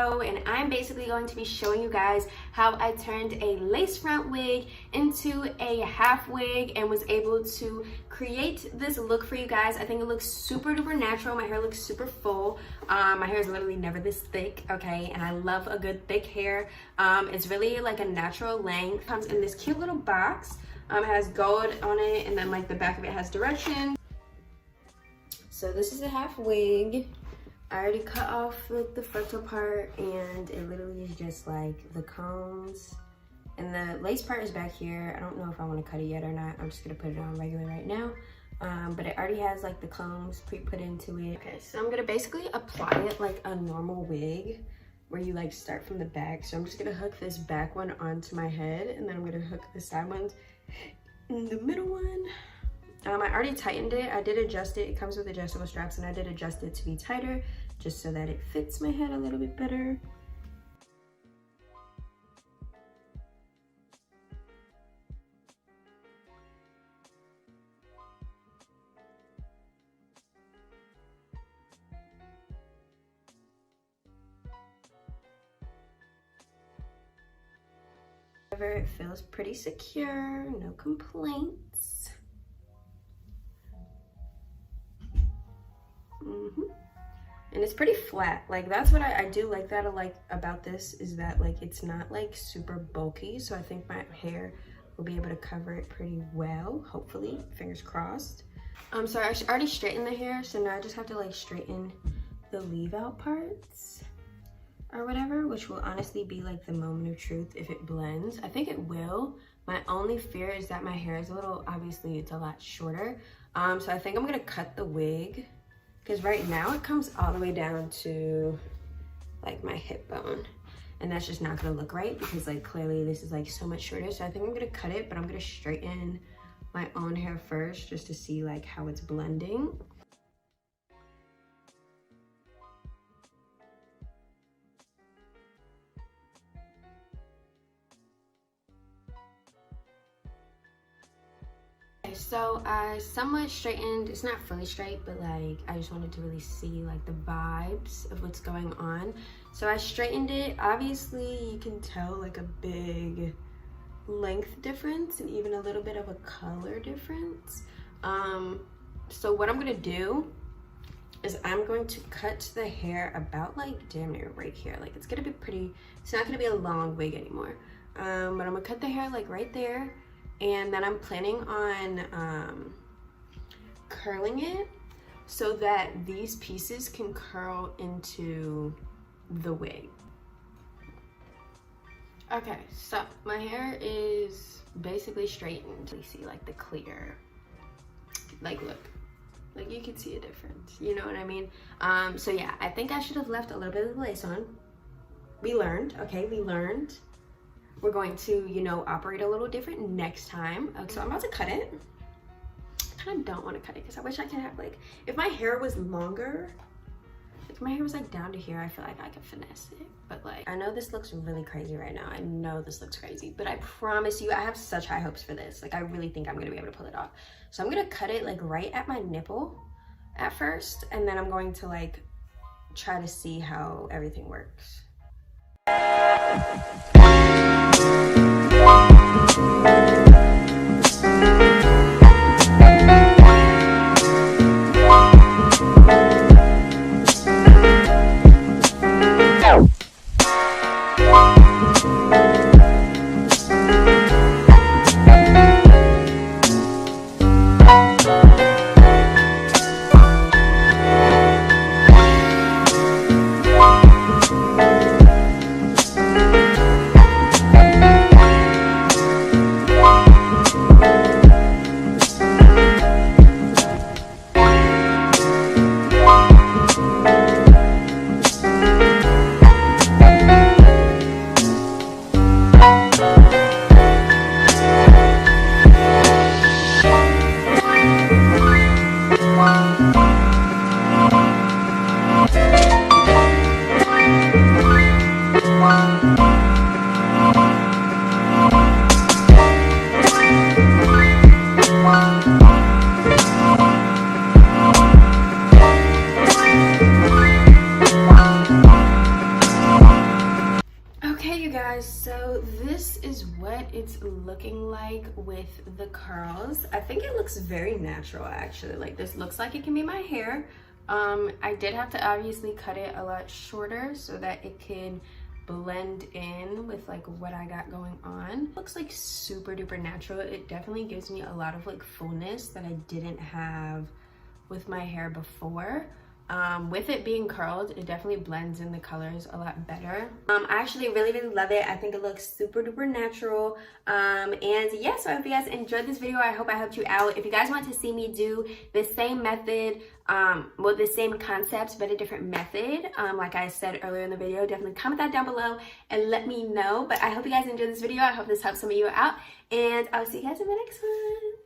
Ishow, and I'm basically going to be showing you guys how I turned a lace front wig into a half wig and was able to create this look for you guys. I think it looks super duper natural. My hair looks super full. My hair is literally never this thick, okay? And I love a good thick hair. It's really like a natural length. Comes in this cute little box. It has gold on it, and then like the back of it has directions. So this is a half wig. I already cut off like the frontal part, and it literally is just like the combs, and the lace part is back here. I don't know if I want to cut it yet or not. I'm just gonna put it on regular right now. But it already has like the combs pre-put into it. Okay, so I'm gonna basically apply it like a normal wig where you like start from the back. So I'm just gonna hook this back one onto my head, and then I'm gonna hook the side ones in the middle one. I already tightened it. I did adjust it. It comes with adjustable straps, and I did adjust it to be tighter just so that it fits my head a little bit better. It feels pretty secure, no complaints. And it's pretty flat. Like that's what I do like that I like about this, is that like it's not like super bulky, so I think my hair will be able to cover it pretty well, hopefully, fingers crossed. So I already straightened the hair, so now I just have to like straighten the leave out parts or whatever, which will honestly be like the moment of truth if it blends. I think it will. My only fear is that my hair is a little, obviously it's a lot shorter. So I think I'm gonna cut the wig, because right now it comes all the way down to like my hip bone, and that's just not gonna look right because like clearly this is like so much shorter. So I think I'm gonna cut it, but I'm gonna straighten my own hair first just to see like how it's blending. So I somewhat straightened, it's not fully straight, but like I just wanted to really see like the vibes of what's going on. So I straightened it. Obviously you can tell like a big length difference and even a little bit of a color difference. So what I'm gonna do is I'm going to cut the hair about like damn near right here. Like it's gonna be pretty, it's not gonna be a long wig anymore. But I'm gonna cut the hair like right there. And then I'm planning on curling it so that these pieces can curl into the wig. Okay, so my hair is basically straightened. You see like the clear, like look, like you can see a difference, you know what I mean? So yeah, I think I should have left a little bit of the lace on. We learned, okay, we learned. We're going to, you know, operate a little different next time. So I'm about to cut it. I kind of don't want to cut it because I wish I could have like, if my hair was longer, if my hair was like down to here, I feel like I could finesse it. But like, I know this looks really crazy right now. I know this looks crazy, but I promise you, I have such high hopes for this. Like, I really think I'm gonna be able to pull it off. So I'm gonna cut it like right at my nipple at first, and then I'm going to like try to see how everything works. you guys, so this is what it's looking like with the curls. I think it looks very natural actually. Like, this looks like it can be my hair. I did have to obviously cut it a lot shorter so that it could blend in with like what I got going on. Looks like super duper natural. It definitely gives me a lot of like fullness that I didn't have with my hair before. With it being curled, it definitely blends in the colors a lot better. I actually really love it. I think it looks super duper natural. And yeah, so I hope you guys enjoyed this video. I hope I helped you out. If you guys want to see me do the same method, well, the same concept but a different method, like I said earlier in the video, definitely comment that down below and let me know. But I hope you guys enjoyed this video. I hope this helps some of you out, and I'll see you guys in the next one.